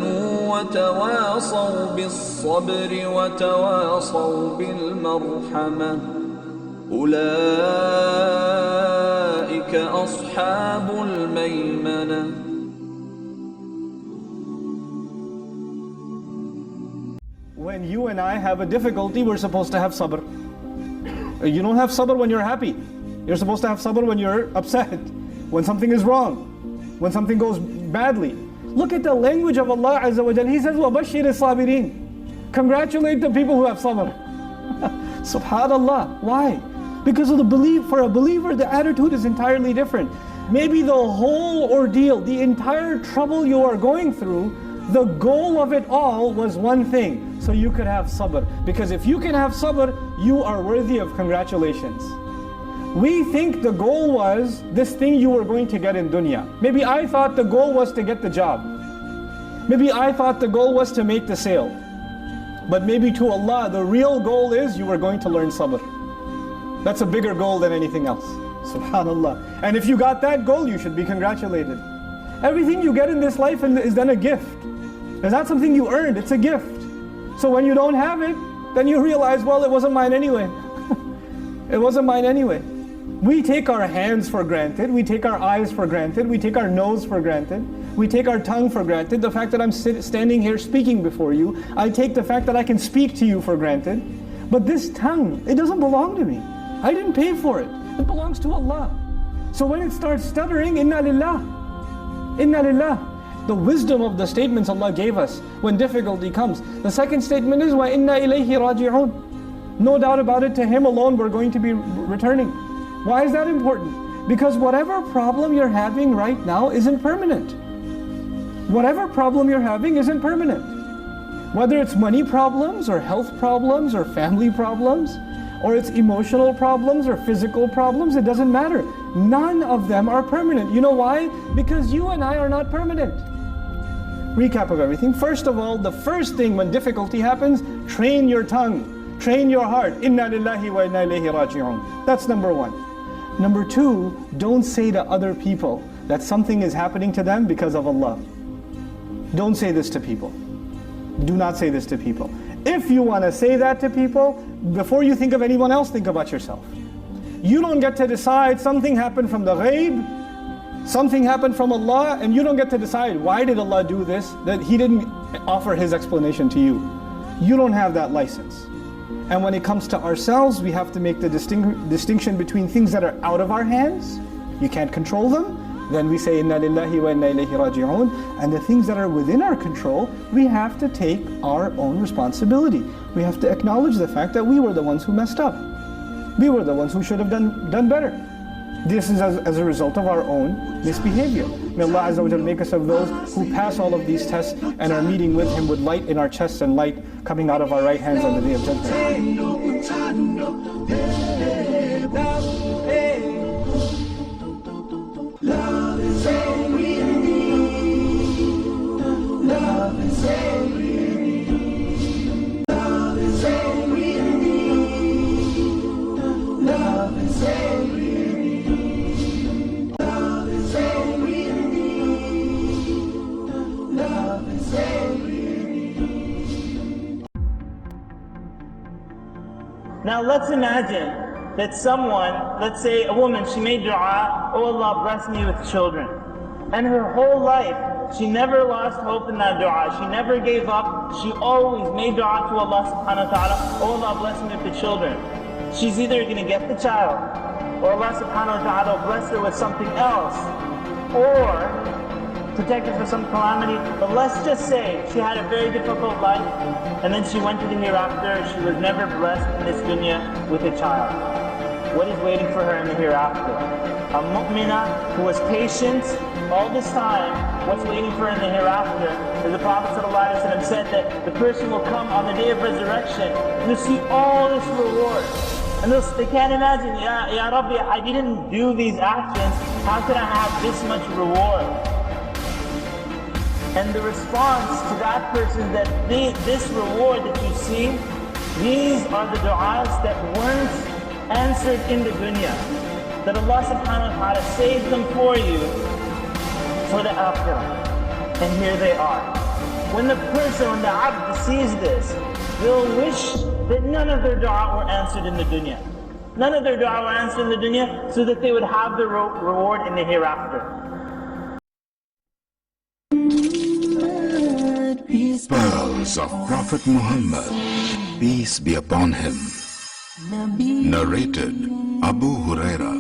آمنوا وتواصوا بالصبر وتواصوا بالمرحمة أولئك أصحاب الميمنة. When you and I have a difficulty, we're supposed to have sabr. You don't have sabr when you're happy. You're supposed to have sabr when you're upset, when something is wrong, when something goes badly. Look at the language of Allah Azza wa Jal. He says, وَبَشِّرِ الصَّابِرِينَ. Congratulate the people who have sabr. Subhanallah. Why? Because of the belief. For a believer, the attitude is entirely different. Maybe the whole ordeal, the entire trouble you are going through, the goal of it all was one thing, so you could have sabr. Because if you can have sabr, you are worthy of congratulations. We think the goal was this thing you were going to get in dunya. Maybe I thought the goal was to get the job. Maybe I thought the goal was to make the sale. But maybe to Allah, the real goal is you were going to learn sabr. That's a bigger goal than anything else. Subhanallah. And if you got that goal, you should be congratulated. Everything you get in this life is then a gift. It's not something you earned, it's a gift. So when you don't have it, then you realize, well, it wasn't mine anyway. It wasn't mine anyway. We take our hands for granted, we take our eyes for granted, we take our nose for granted, we take our tongue for granted. The fact that I'm standing here speaking before you, I take the fact that I can speak to you for granted. But this tongue, it doesn't belong to me. I didn't pay for it. It belongs to Allah. So when it starts stuttering, inna lillah, inna lillah. The wisdom of the statements Allah gave us when difficulty comes. The second statement is, wa inna ilayhi raji'un. No doubt about it, to Him alone we're going to be returning. Why is that important? Because whatever problem you're having right now isn't permanent. Whatever problem you're having isn't permanent. Whether it's money problems or health problems or family problems, or it's emotional problems or physical problems, it doesn't matter. None of them are permanent. You know why? Because you and I are not permanent. Recap of everything. First of all, the first thing when difficulty happens, train your tongue, train your heart. Inna lillahi wa inna ilayhi raji'un. That's number one. Number two, don't say to other people that something is happening to them because of Allah. Don't say this to people. Do not say this to people. If you want to say that to people, before you think of anyone else, think about yourself. You don't get to decide something happened from the ghaib, something happened from Allah, and you don't get to decide why did Allah do this, that He didn't offer His explanation to you. You don't have that license. And when it comes to ourselves, we have to make the distinction between things that are out of our hands, you can't control them, then we say inna lillahi wa inna ilayhi raji'un, and the things that are within our control, we have to take our own responsibility. We have to acknowledge the fact that we were the ones who messed up. We were the ones who should have done better. This is as a result of our own misbehavior. May Allah Azza wa Jalla make us of those who pass all of these tests and are meeting with Him with light in our chests and light coming out of our right hands on the Day of Judgment. Love is all we need. Love is all we need. Love is all we need. Love is all we need. Love is all we need. Love is all we need. Now let's imagine that someone, let's say a woman, she made dua, oh Allah bless me with children. And her whole life, she never lost hope in that dua. She never gave up. She always made dua to Allah subhanahu wa ta'ala, oh Allah bless me with the children. She's either going to get the child, or Allah subhanahu wa ta'ala will bless her with something else, or protect her from some calamity. But let's just say she had a very difficult life, and then she went to the hereafter. She was never blessed in this dunya with a child. What is waiting for her in the hereafter? A mu'minah who was patient all this time, what's waiting for her in the hereafter? As the Prophet ﷺ said that the person will come on the day of resurrection and they'll see all this reward. And they can't imagine, Ya Rabbi, I didn't do these actions, how could I have this much reward? And the response to that person is that this reward that you see, these are the du'as that weren't answered in the dunya, that Allah subhanahu wa ta'ala saved them for you for the akhirah. And here they are. When the person, when the abd sees this, they'll wish that none of their dua were answered in the dunya. None of their dua were answered in the dunya, so that they would have the reward in the hereafter. Pearls of Prophet Muhammad, peace be upon him. Narrated Abu Huraira,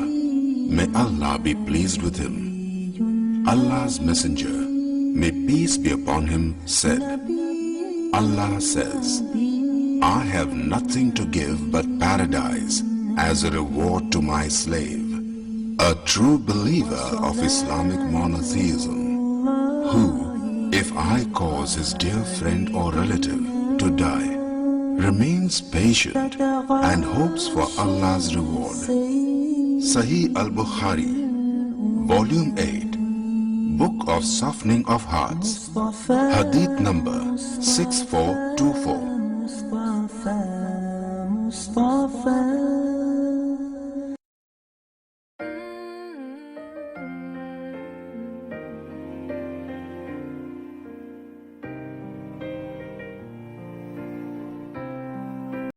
may Allah be pleased with him. Allah's Messenger, may peace be upon him, said, Allah says, I have nothing to give but paradise as a reward to my slave, a true believer of Islamic monotheism, who, if I cause his dear friend or relative to die, remains patient and hopes for Allah's reward. Sahih al-Bukhari, Volume 8, Book of Softening of Hearts, Hadith number 6424.